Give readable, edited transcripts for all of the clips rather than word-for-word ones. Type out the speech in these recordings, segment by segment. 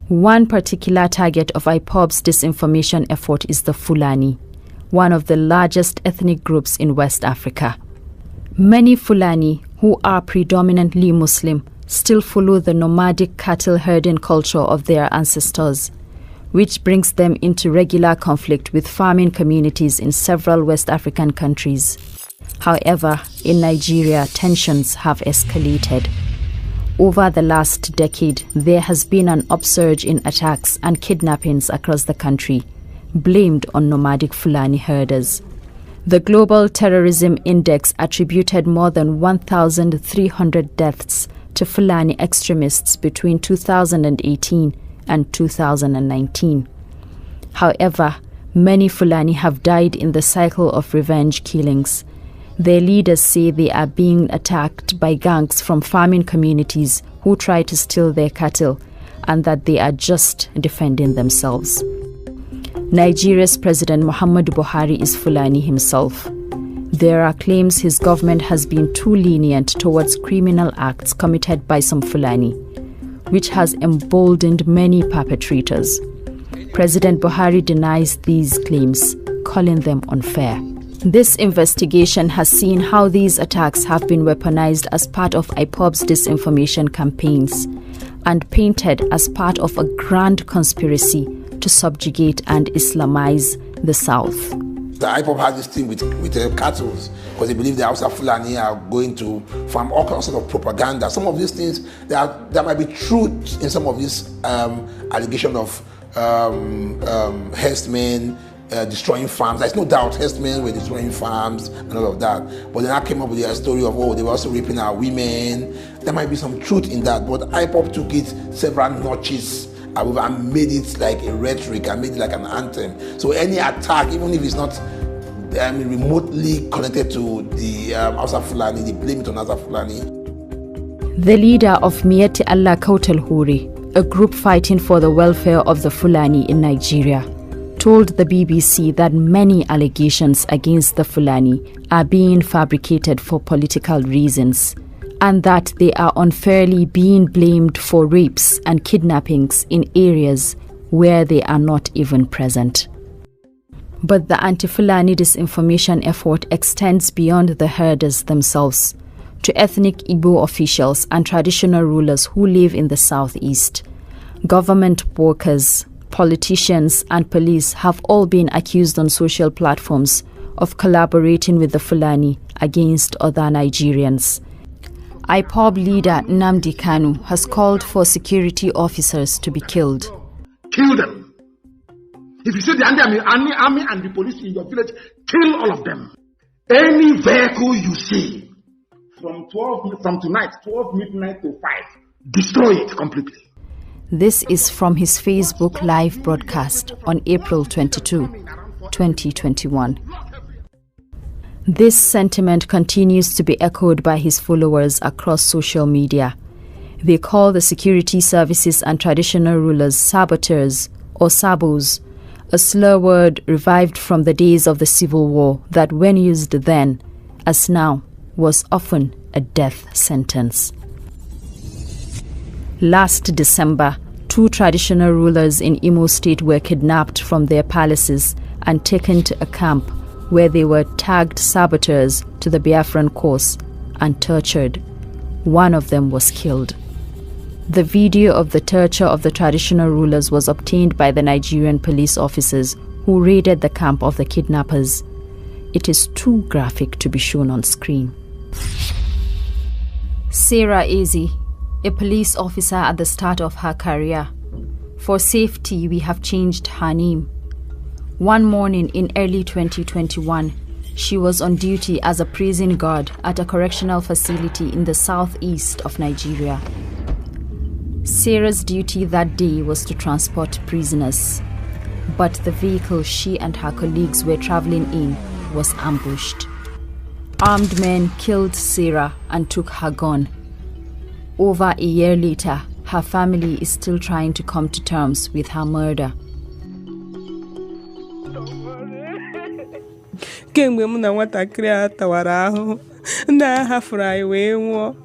One particular target of IPOB's disinformation effort is the Fulani, one of the largest ethnic groups in West Africa. Many Fulani, who are predominantly Muslim, still follow the nomadic cattle herding culture of their ancestors, which brings them into regular conflict with farming communities in several West African countries. However, in Nigeria, tensions have escalated. Over the last decade, there has been an upsurge in attacks and kidnappings across the country, blamed on nomadic Fulani herders. The Global Terrorism Index attributed more than 1,300 deaths to Fulani extremists between 2018 and 2019. However, many Fulani have died in the cycle of revenge killings. Their leaders say they are being attacked by gangs from farming communities who try to steal their cattle, and that they are just defending themselves. Nigeria's President Muhammadu Buhari is Fulani himself. There are claims his government has been too lenient towards criminal acts committed by some Fulani, which has emboldened many perpetrators. President Buhari denies these claims, calling them unfair. This investigation has seen how these attacks have been weaponized as part of IPOB's disinformation campaigns and painted as part of a grand conspiracy to subjugate and Islamize the South. The IPOB has this thing with cattle because they believe the Hausa Fulani are going to farm, all kinds of propaganda. Some of these things, there might be truth in some of these allegations of herdsmen destroying farms. There's no doubt herdsmen were destroying farms and all of that. But then I came up with a story of, they were also raping our women. There might be some truth in that, but IPOB took it several notches and made it like a rhetoric and made it like an anthem. So any attack, even if it's not remotely connected to the Hausa Fulani, they blame it on Hausa Fulani. The leader of Miyetti Allah Kautal Huri, a group fighting for the welfare of the Fulani in Nigeria, told the BBC that many allegations against the Fulani are being fabricated for political reasons, and that they are unfairly being blamed for rapes and kidnappings in areas where they are not even present. But the anti-Fulani disinformation effort extends beyond the herders themselves to ethnic Igbo officials and traditional rulers who live in the southeast. Government workers, politicians and police have all been accused on social platforms of collaborating with the Fulani against other Nigerians. IPOB leader Nnamdi Kanu has called for security officers to be killed. Kill them. If you see the army and the police in your village, kill all of them. Any vehicle you see from tonight, 12 midnight to 5, destroy it completely. This is from his Facebook live broadcast on April 22, 2021. This sentiment continues to be echoed by his followers across social media. They call the security services and traditional rulers saboteurs or sabos, a slur word revived from the days of the Civil War that, when used then, as now, was often a death sentence. Last December, 2 traditional rulers in Imo State were kidnapped from their palaces and taken to a camp where they were tagged saboteurs to the Biafran cause and tortured. One of them was killed. The video of the torture of the traditional rulers was obtained by the Nigerian police officers who raided the camp of the kidnappers. It is too graphic to be shown on screen. Sarah Ezi, a police officer at the start of her career. For safety, we have changed her name. One morning in early 2021, she was on duty as a prison guard at a correctional facility in the southeast of Nigeria. Sarah's duty that day was to transport prisoners, but the vehicle she and her colleagues were traveling in was ambushed. Armed men killed Sarah and took her gun. Over a year later, her family is still trying to come to terms with her murder. Kemgbe m na nwatakịrị a tawara ahụ, ndị agha hafụrụ anyị wee nwụọ.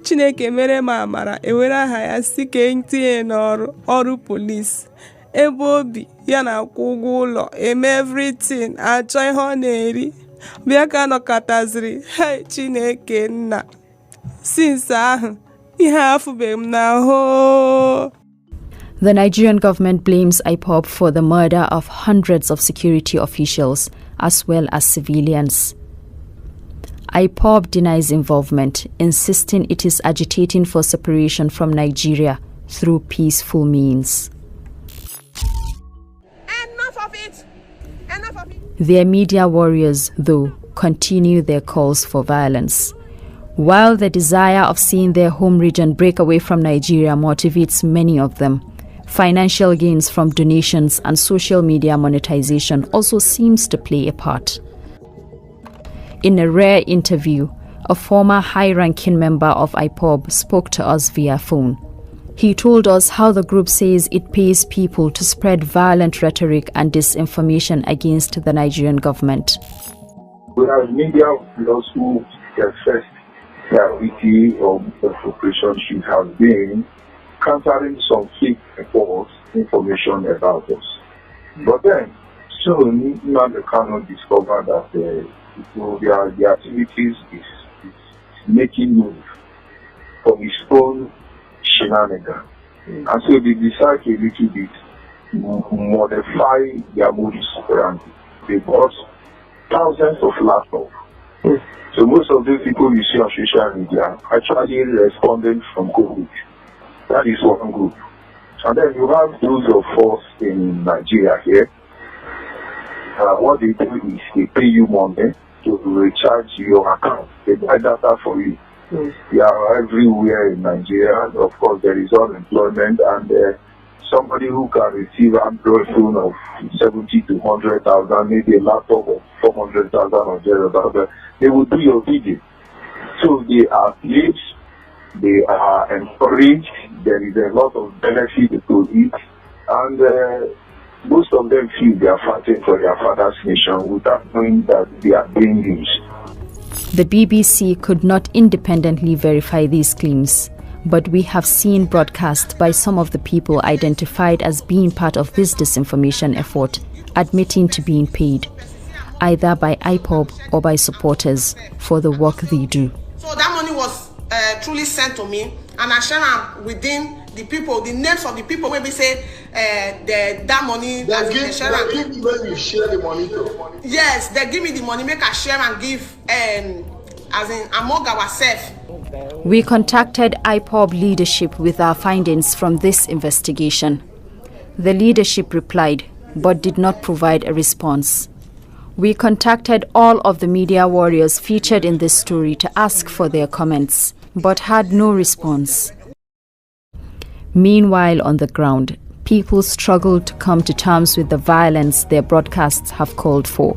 Chineke mere ma amara ewere aha ya si ka entinye n'ọrụ polisi. Ebe obi ya na-akwụ ụgwọ ụlọ eme everything achọ ihe ọ na-eri. Bịa ka nọkọtaziri hey Chineke nna. Since ahụ ihe afụbeghị m n'ahụ. The Nigerian government blames IPOB for the murder of hundreds of security officials as well as civilians. IPOB denies involvement, insisting it is agitating for separation from Nigeria through peaceful means. Enough of it! Enough of it! Their media warriors, though, continue their calls for violence. While the desire of seeing their home region break away from Nigeria motivates many of them, financial gains from donations and social media monetization also seems to play a part. In a rare interview, a former high-ranking member of IPOB spoke to us via phone. He told us how the group says it pays people to spread violent rhetoric and disinformation against the Nigerian government. Whereas media lost their first priority of the operation should have been countering some fake false information about us. But then, soon, Nnamdi Kanu discovered that the activities is making move from his own shenanigans. And so they decide to a little bit modify their modus operandi. They bought thousands of laptops. So most of those people you see on social media actually responded from COVID. That is one group. And then you have those of us in Nigeria here. What they do is they pay you money to recharge your account. They buy data for you. They are everywhere in Nigeria. Of course, there is unemployment, and somebody who can receive an Android phone of 70 to 100,000, maybe a laptop of 400,000 or thereabouts, they will do your video. So they are paid, they are encouraged, there is a lot of benefit to it, and most of them feel they are fighting for their father's nation without knowing that they are being used. The BBC could not independently verify these claims, but we have seen broadcasts by some of the people identified as being part of this disinformation effort admitting to being paid, either by IPOB or by supporters, for the work they do. So that money was truly sent to me, and I share them within the people, the names of the people. Maybe say that money. They give you when you share the money to. Yes, they give me the money, make I share and give, as in among ourselves. We contacted IPOB leadership with our findings from this investigation. The leadership replied, but did not provide a response. We contacted all of the media warriors featured in this story to ask for their comments, but had no response. Meanwhile, on the ground, people struggled to come to terms with the violence their broadcasts have called for.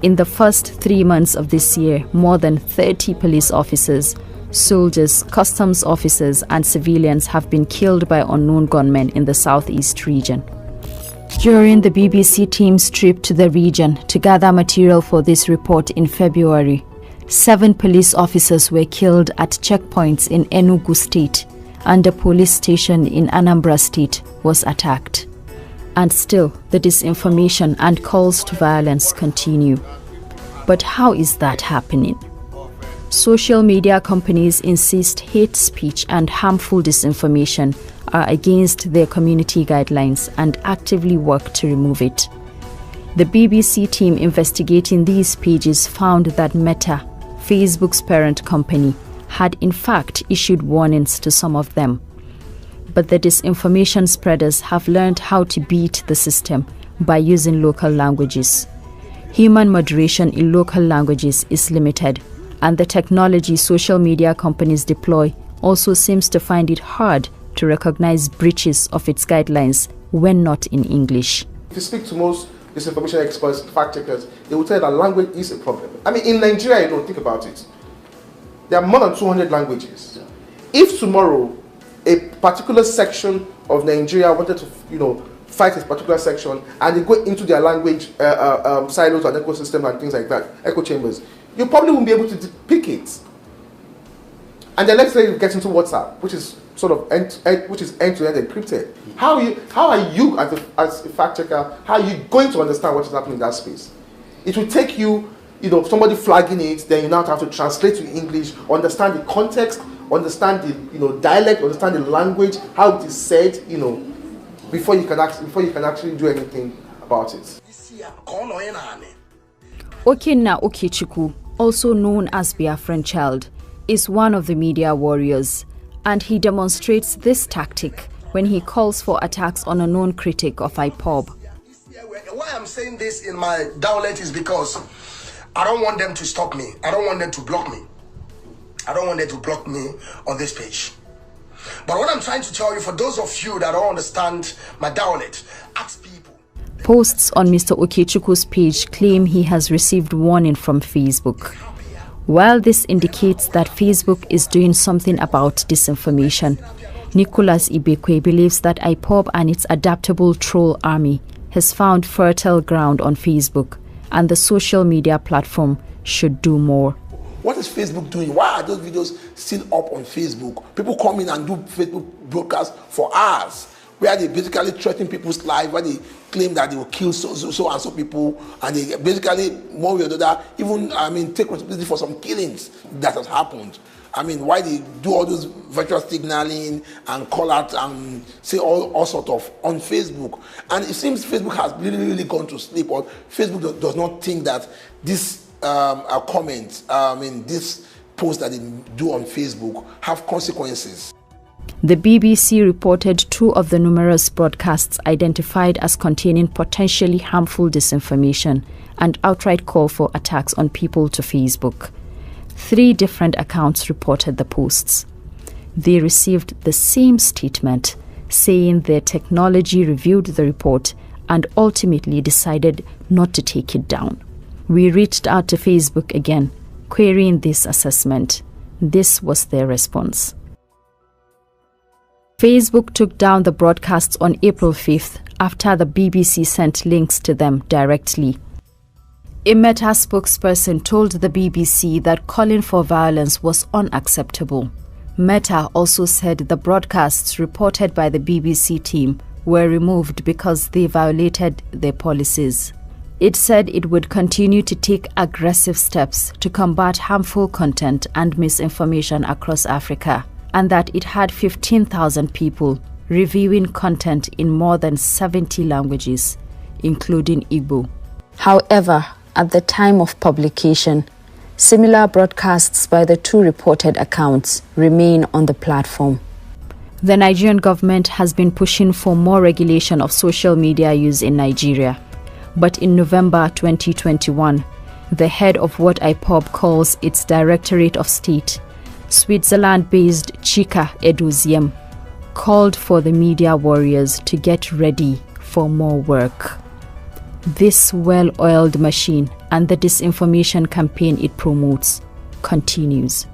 In the first 3 months of this year, more than 30 police officers, soldiers, customs officers, and civilians have been killed by unknown gunmen in the southeast region. During the BBC team's trip to the region to gather material for this report in February, 7 police officers were killed at checkpoints in Enugu State, and a police station in Anambra State was attacked. And still, the disinformation and calls to violence continue. But how is that happening? Social media companies insist hate speech and harmful disinformation are against their community guidelines and actively work to remove it. The BBC team investigating these pages found that Meta, Facebook's parent company, had in fact issued warnings to some of them. But the disinformation spreaders have learned how to beat the system by using local languages. Human moderation in local languages is limited, and the technology social media companies deploy also seems to find it hard to recognize breaches of its guidelines when not in English. If you speak to most disinformation experts, fact checkers, they will tell you that language is a problem. I mean, in Nigeria, you don't think about it. There are more than 200 languages. If tomorrow a particular section of Nigeria wanted to, fight a particular section, and they go into their language silos and ecosystem and things like that, echo chambers, you probably won't be able to pick it. And then let's say you get into WhatsApp, which is sort of end-to-end encrypted. How are you as a fact checker, how are you going to understand what is happening in that space? It will take you, somebody flagging it, then you now have to translate to English, understand the context, understand the dialect, understand the language, how it is said, before you can actually do anything about it. Okenna Okechukwu, also known as Biafran Child, is one of the media warriors, and he demonstrates this tactic when he calls for attacks on a known critic of IPOB. Why I'm saying this in my downlet is because I don't want them to stop me. I don't want them to block me. I don't want them to block me on this page. But what I'm trying to tell you, for those of you that don't understand my downlet, ask people. Posts on Mr. Okechukwu's page claim he has received warning from Facebook. While this indicates that Facebook is doing something about disinformation, Nicholas Ibekwe believes that IPOB and its adaptable troll army has found fertile ground on Facebook, and the social media platform should do more. What is Facebook doing? Why are those videos still up on Facebook? People come in and do Facebook broadcasts for hours, where they basically threaten people's lives, where they claim that they will kill so and so people, and they basically, one way or the other, even, take responsibility for some killings that has happened. Why they do all those virtual signaling and call out and say all sort of on Facebook. And it seems Facebook has really gone to sleep, or Facebook does not think that this comment, this post that they do on Facebook have consequences. The BBC reported 2 of the numerous broadcasts identified as containing potentially harmful disinformation and outright call for attacks on people to Facebook. 3 different accounts reported the posts. They received the same statement, saying their technology reviewed the report and ultimately decided not to take it down. We reached out to Facebook again, querying this assessment. This was their response. Facebook took down the broadcasts on April 5th after the BBC sent links to them directly. A Meta spokesperson told the BBC that calling for violence was unacceptable. Meta also said the broadcasts reported by the BBC team were removed because they violated their policies. It said it would continue to take aggressive steps to combat harmful content and misinformation across Africa, and that it had 15,000 people reviewing content in more than 70 languages, including Igbo. However, at the time of publication, similar broadcasts by the 2 reported accounts remain on the platform. The Nigerian government has been pushing for more regulation of social media use in Nigeria. But in November 2021, the head of what IPOB calls its Directorate of State, Switzerland-based Chika Edoziem, called for the media warriors to get ready for more work. This well-oiled machine and the disinformation campaign it promotes continues.